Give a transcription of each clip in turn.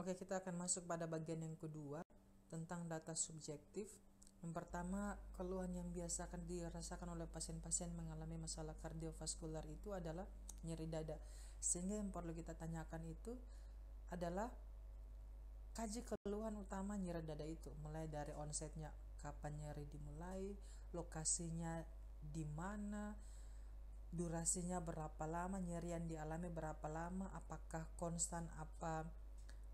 Oke, kita akan masuk pada bagian yang kedua tentang data subjektif. Yang pertama, keluhan yang biasa akan dirasakan oleh pasien-pasien mengalami masalah kardiovaskular itu adalah nyeri dada. Sehingga yang perlu kita tanyakan itu adalah kaji keluhan utama nyeri dada itu, mulai dari onsetnya, kapan nyeri dimulai, lokasinya di mana, durasinya berapa lama, nyeri yang dialami berapa lama, apakah konstan apa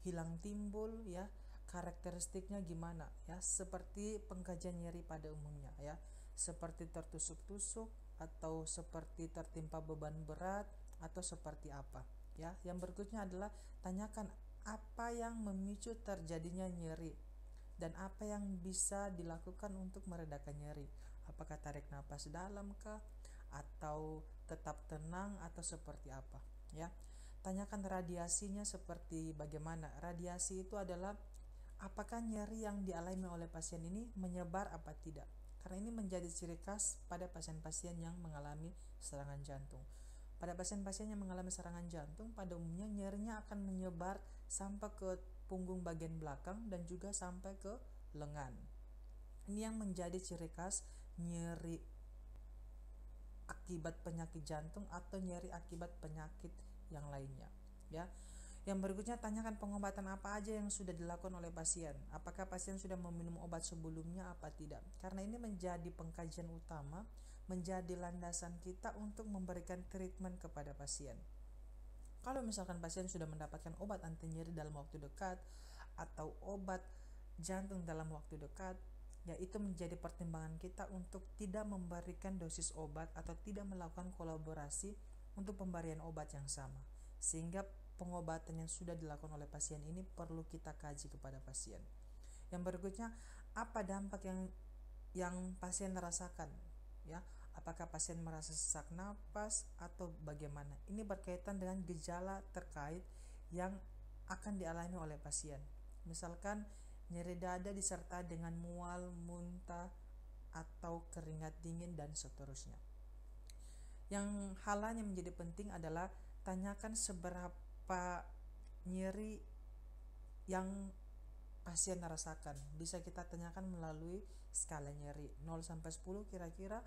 hilang timbul ya, karakteristiknya gimana ya, seperti pengkajian nyeri pada umumnya ya, seperti tertusuk-tusuk atau seperti tertimpa beban berat atau seperti apa ya. Yang berikutnya adalah tanyakan apa yang memicu terjadinya nyeri dan apa yang bisa dilakukan untuk meredakan nyeri. Apakah tarik napas dalam kah, atau tetap tenang, atau seperti apa ya. Tanyakan radiasinya seperti bagaimana. Radiasi itu adalah apakah nyeri yang dialami oleh pasien ini menyebar apa tidak. Karena ini menjadi ciri khas pada pasien-pasien yang mengalami serangan jantung. Pada pasien-pasien yang mengalami serangan jantung, pada umumnya nyerinya akan menyebar sampai ke punggung bagian belakang dan juga sampai ke lengan. Ini yang menjadi ciri khas nyeri akibat penyakit jantung atau nyeri akibat penyakit yang lainnya ya. Yang berikutnya, tanyakan pengobatan apa aja yang sudah dilakukan oleh pasien. Apakah pasien sudah meminum obat sebelumnya apa tidak? Karena ini menjadi pengkajian utama, menjadi landasan kita untuk memberikan treatment kepada pasien. Kalau misalkan pasien sudah mendapatkan obat anti nyeri dalam waktu dekat atau obat jantung dalam waktu dekat, ya itu menjadi pertimbangan kita untuk tidak memberikan dosis obat atau tidak melakukan kolaborasi untuk pemberian obat yang sama, sehingga pengobatan yang sudah dilakukan oleh pasien ini perlu kita kaji kepada pasien. Yang berikutnya, apa dampak yang pasien rasakan ya, apakah pasien merasa sesak napas atau bagaimana. Ini berkaitan dengan gejala terkait yang akan dialami oleh pasien. Misalkan nyeri dada disertai dengan mual, muntah, atau keringat dingin dan seterusnya. Yang hal lain yang menjadi penting adalah tanyakan seberapa nyeri yang pasien rasakan. Bisa kita tanyakan melalui skala nyeri 0 sampai 10, kira-kira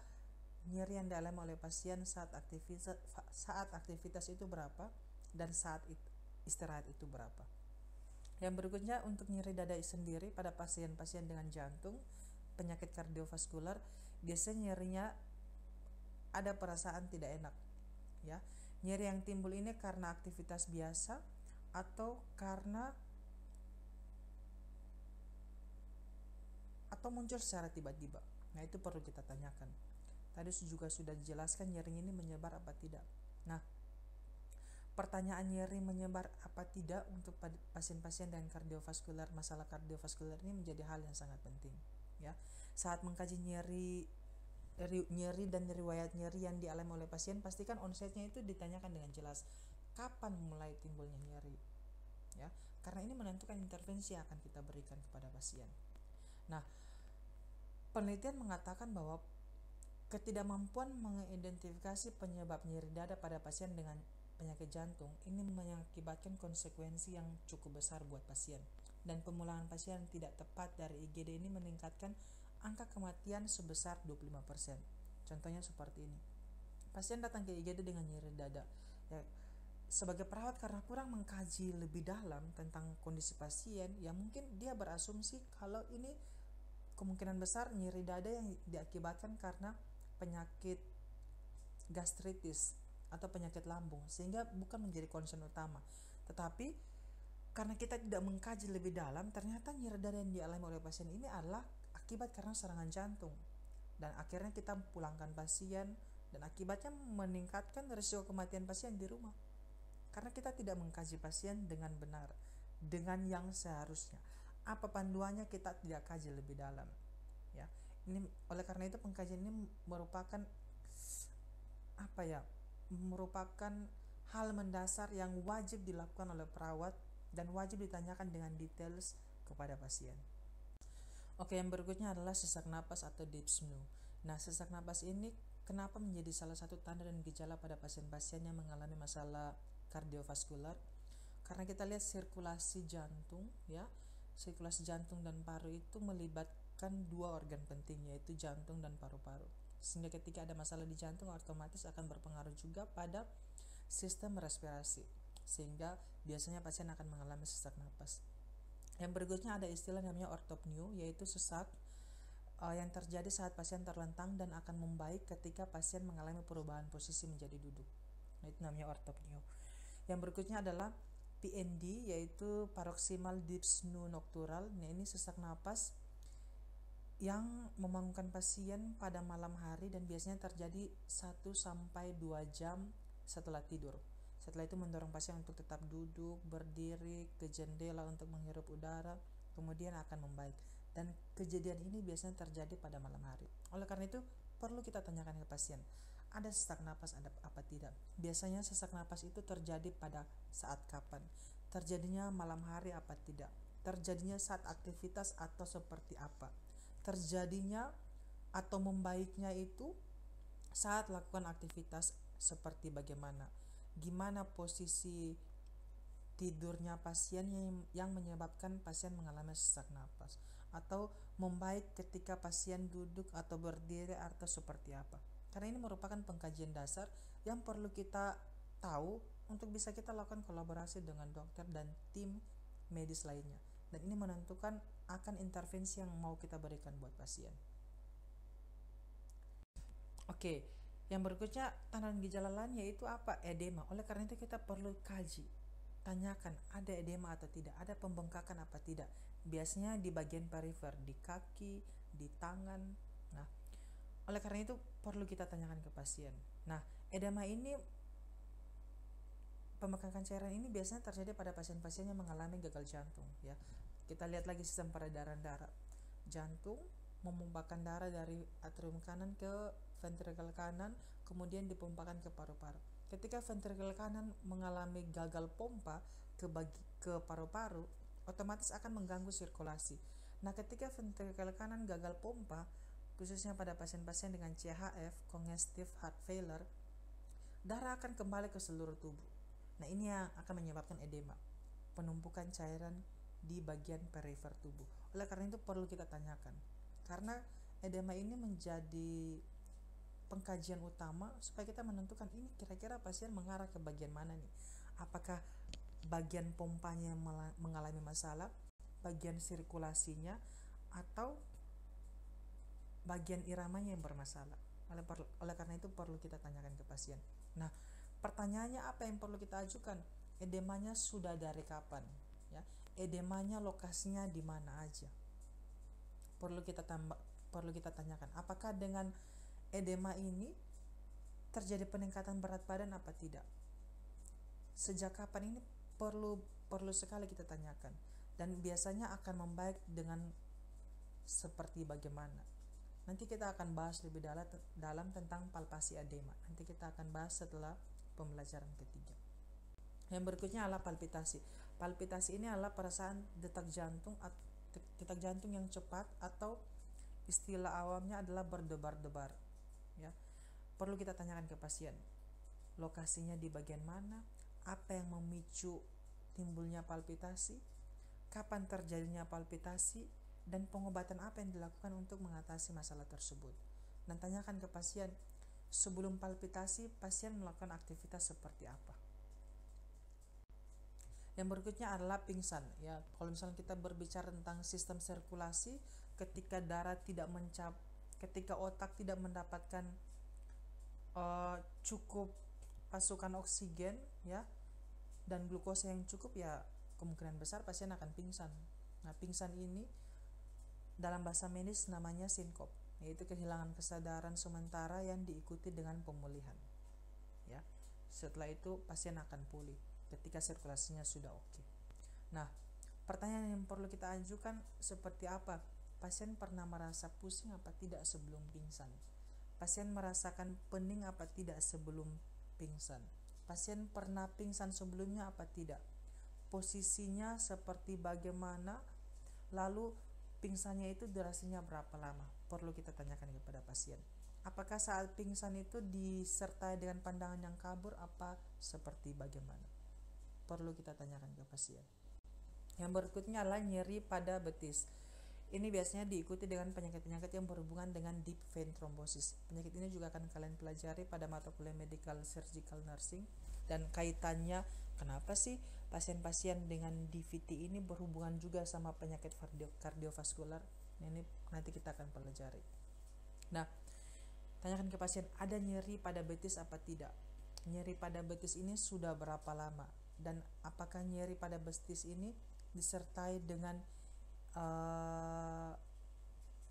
nyeri yang dialami oleh pasien saat aktivitas itu berapa dan saat istirahat itu berapa. Yang berikutnya, untuk nyeri dada sendiri pada pasien-pasien dengan jantung, penyakit kardiovaskular, biasanya nyerinya ada perasaan tidak enak ya. Nyeri yang timbul ini karena aktivitas biasa atau muncul secara tiba-tiba. Nah, itu perlu kita tanyakan. Tadi juga sudah dijelaskan nyeri ini menyebar apa tidak. Nah, pertanyaan nyeri menyebar apa tidak untuk pasien-pasien dengan kardiovaskular, masalah kardiovaskular ini menjadi hal yang sangat penting ya. Saat mengkaji nyeri dan riwayat nyeri yang dialami oleh pasien, pastikan onsetnya itu ditanyakan dengan jelas. Kapan mulai timbulnya nyeri ya, karena ini menentukan intervensi yang akan kita berikan kepada pasien. Nah, penelitian mengatakan bahwa ketidakmampuan mengidentifikasi penyebab nyeri dada pada pasien dengan penyakit jantung ini mengakibatkan konsekuensi yang cukup besar buat pasien, dan pemulangan pasien tidak tepat dari IGD ini meningkatkan angka kematian sebesar 25%. Contohnya seperti ini. Pasien datang ke IGD dengan nyeri dada. Ya, sebagai perawat, karena kurang mengkaji lebih dalam tentang kondisi pasien, ya mungkin dia berasumsi kalau ini kemungkinan besar nyeri dada yang diakibatkan karena penyakit gastritis atau penyakit lambung, sehingga bukan menjadi concern utama. Tetapi karena kita tidak mengkaji lebih dalam, ternyata nyeri dada yang dialami oleh pasien ini adalah akibat karena serangan jantung, dan akhirnya kita pulangkan pasien, dan akibatnya meningkatkan risiko kematian pasien di rumah karena kita tidak mengkaji pasien dengan benar, dengan yang seharusnya. Apa panduannya kita tidak kaji lebih dalam ya. Ini oleh karena itu pengkajian ini merupakan hal mendasar yang wajib dilakukan oleh perawat dan wajib ditanyakan dengan details kepada pasien. Oke, yang berikutnya adalah sesak napas atau dyspnea. Nah, sesak napas ini kenapa menjadi salah satu tanda dan gejala pada pasien-pasien yang mengalami masalah kardiovaskular? Karena kita lihat sirkulasi jantung, ya, sirkulasi jantung dan paru itu melibatkan dua organ penting, yaitu jantung dan paru-paru. Sehingga ketika ada masalah di jantung, otomatis akan berpengaruh juga pada sistem respirasi, sehingga biasanya pasien akan mengalami sesak napas. Yang berikutnya ada istilah namanya ortopneu, yaitu sesak yang terjadi saat pasien terlentang dan akan membaik ketika pasien mengalami perubahan posisi menjadi duduk. Nah, itu namanya ortopneu. Yang berikutnya adalah PND, yaitu paroxysmal dyspnea nocturnal. Nah, ini sesak napas yang membangunkan pasien pada malam hari dan biasanya terjadi 1-2 jam setelah tidur. Setelah itu mendorong pasien untuk tetap duduk, berdiri, ke jendela untuk menghirup udara, kemudian akan membaik. Dan kejadian ini biasanya terjadi pada malam hari. Oleh karena itu, perlu kita tanyakan ke pasien, ada sesak napas ada apa tidak? Biasanya sesak napas itu terjadi pada saat kapan? Terjadinya malam hari apa tidak? Terjadinya saat aktivitas atau seperti apa? Terjadinya atau membaiknya itu saat lakukan aktivitas seperti bagaimana? Gimana posisi tidurnya pasien yang menyebabkan pasien mengalami sesak napas? Atau membaik ketika pasien duduk atau berdiri atau seperti apa? Karena ini merupakan pengkajian dasar yang perlu kita tahu untuk bisa kita lakukan kolaborasi dengan dokter dan tim medis lainnya. Dan ini menentukan akan intervensi yang mau kita berikan buat pasien. Oke, yang berikutnya tanda gejala lain yaitu apa? Edema. Oleh karena itu kita perlu kaji, tanyakan ada edema atau tidak, ada pembengkakan apa tidak. Biasanya di bagian perifer, di kaki, di tangan. Nah, oleh karena itu perlu kita tanyakan ke pasien. Nah, edema ini, pembengkakan cairan ini biasanya terjadi pada pasien-pasien yang mengalami gagal jantung, ya. Kita lihat lagi sistem peredaran darah. Jantung memumpahkan darah dari atrium kanan ke ventrikel kanan, kemudian dipompakan ke paru-paru. Ketika ventrikel kanan mengalami gagal pompa ke paru-paru, otomatis akan mengganggu sirkulasi. Nah, ketika ventrikel kanan gagal pompa, khususnya pada pasien-pasien dengan CHF, congestive heart failure, darah akan kembali ke seluruh tubuh. Nah, ini yang akan menyebabkan edema, penumpukan cairan di bagian perifer tubuh. Oleh karena itu perlu kita tanyakan, karena edema ini menjadi pengkajian utama supaya kita menentukan ini kira-kira pasien mengarah ke bagian mana nih. Apakah bagian pompanya mengalami masalah, bagian sirkulasinya, atau bagian iramanya yang bermasalah. Oleh karena itu perlu kita tanyakan ke pasien. Nah, pertanyaannya apa yang perlu kita ajukan? Edemanya sudah dari kapan? Ya, edemanya lokasinya di mana aja? Perlu kita tanyakan. Apakah dengan edema ini terjadi peningkatan berat badan apa tidak? Sejak kapan ini perlu sekali kita tanyakan. Dan biasanya akan membaik dengan seperti bagaimana? Nanti kita akan bahas lebih dalam tentang palpasi edema. Nanti kita akan bahas setelah pembelajaran ketiga. Yang berikutnya adalah palpitasi. Palpitasi ini adalah perasaan detak jantung yang cepat, atau istilah awamnya adalah berdebar-debar. Ya, perlu kita tanyakan ke pasien, lokasinya di bagian mana, apa yang memicu timbulnya palpitasi, kapan terjadinya palpitasi, dan pengobatan apa yang dilakukan untuk mengatasi masalah tersebut. Dan tanyakan ke pasien, sebelum palpitasi pasien melakukan aktivitas seperti apa. Yang berikutnya adalah pingsan. Ya, kalau misalnya kita berbicara tentang sistem sirkulasi, ketika ketika otak tidak mendapatkan cukup pasukan oksigen, ya, dan glukosa yang cukup, ya kemungkinan besar pasien akan pingsan. Nah, pingsan ini dalam bahasa medis namanya sinkop, yaitu kehilangan kesadaran sementara yang diikuti dengan pemulihan. Ya, setelah itu pasien akan pulih ketika sirkulasinya sudah oke. Nah, pertanyaan yang perlu kita ajukan seperti apa? Pasien pernah merasa pusing apa tidak sebelum pingsan? Pasien merasakan pening apa tidak sebelum pingsan? Pasien pernah pingsan sebelumnya apa tidak? Posisinya seperti bagaimana? Lalu pingsannya itu durasinya berapa lama? Perlu kita tanyakan kepada pasien. Apakah saat pingsan itu disertai dengan pandangan yang kabur apa seperti bagaimana? perlu kita tanyakan ke pasien. Yang berikutnya adalah nyeri pada betis. Ini biasanya diikuti dengan penyakit-penyakit yang berhubungan dengan deep vein thrombosis. Penyakit ini juga akan kalian pelajari pada mata kuliah medical surgical nursing, dan kaitannya kenapa sih pasien-pasien dengan DVT ini berhubungan juga sama penyakit kardiovaskular. Ini nanti kita akan pelajari. Nah, tanyakan ke pasien, ada nyeri pada betis apa tidak? Nyeri pada betis ini sudah berapa lama? Dan apakah nyeri pada betis ini disertai dengan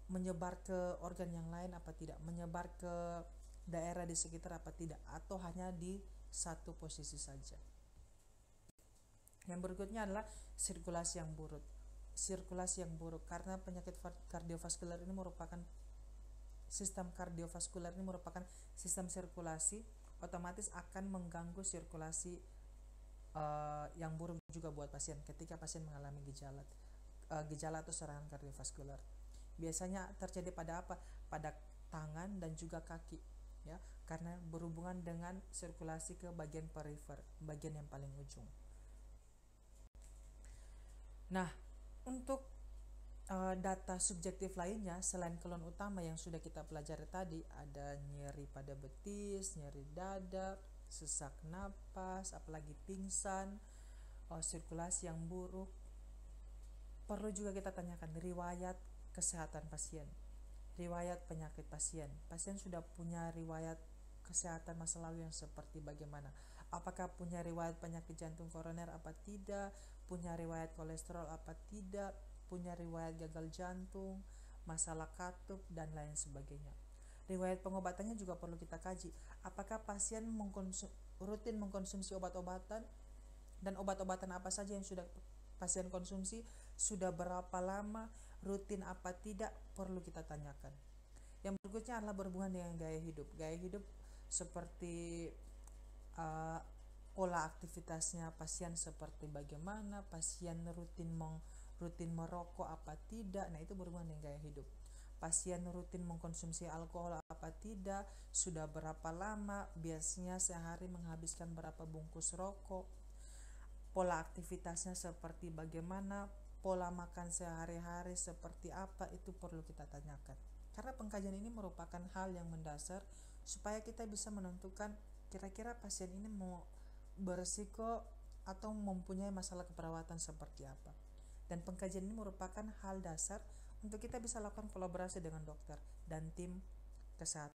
menyebar ke organ yang lain apa tidak, menyebar ke daerah di sekitar apa tidak, atau hanya di satu posisi saja. Yang berikutnya adalah sirkulasi yang buruk. Sirkulasi yang buruk karena penyakit kardiovaskular ini merupakan sistem sirkulasi, otomatis akan mengganggu sirkulasi yang buruk juga buat pasien ketika pasien mengalami gejala atau serangan kardiovaskular. Biasanya terjadi pada apa? Pada tangan dan juga kaki, ya, karena berhubungan dengan sirkulasi ke bagian perifer, bagian yang paling ujung. Nah, untuk data subjektif lainnya selain keluhan utama yang sudah kita pelajari tadi, ada nyeri pada betis, nyeri dada, sesak napas, apalagi pingsan, sirkulasi yang buruk. Perlu juga kita tanyakan riwayat kesehatan pasien, riwayat penyakit pasien. Pasien sudah punya riwayat kesehatan masa lalu yang seperti bagaimana? Apakah punya riwayat penyakit jantung koroner apa tidak? Punya riwayat kolesterol apa tidak? Punya riwayat gagal jantung, masalah katup, dan lain sebagainya. Riwayat pengobatannya juga perlu kita kaji. Apakah pasien rutin mengkonsumsi obat-obatan, dan obat-obatan apa saja yang sudah pasien konsumsi, sudah berapa lama, rutin apa tidak, perlu kita tanyakan. Yang berikutnya adalah berhubungan dengan gaya hidup. Gaya hidup seperti pola aktivitasnya pasien seperti bagaimana, pasien rutin merokok apa tidak. Nah, itu berhubungan dengan gaya hidup. Pasien rutin mengkonsumsi alkohol apa tidak, sudah berapa lama, biasanya sehari menghabiskan berapa bungkus rokok, pola aktivitasnya seperti bagaimana, pola makan sehari-hari seperti apa, itu perlu kita tanyakan. Karena pengkajian ini merupakan hal yang mendasar supaya kita bisa menentukan kira-kira pasien ini mau berisiko atau mempunyai masalah keperawatan seperti apa. Dan pengkajian ini merupakan hal dasar untuk kita bisa lakukan kolaborasi dengan dokter dan tim kesehatan.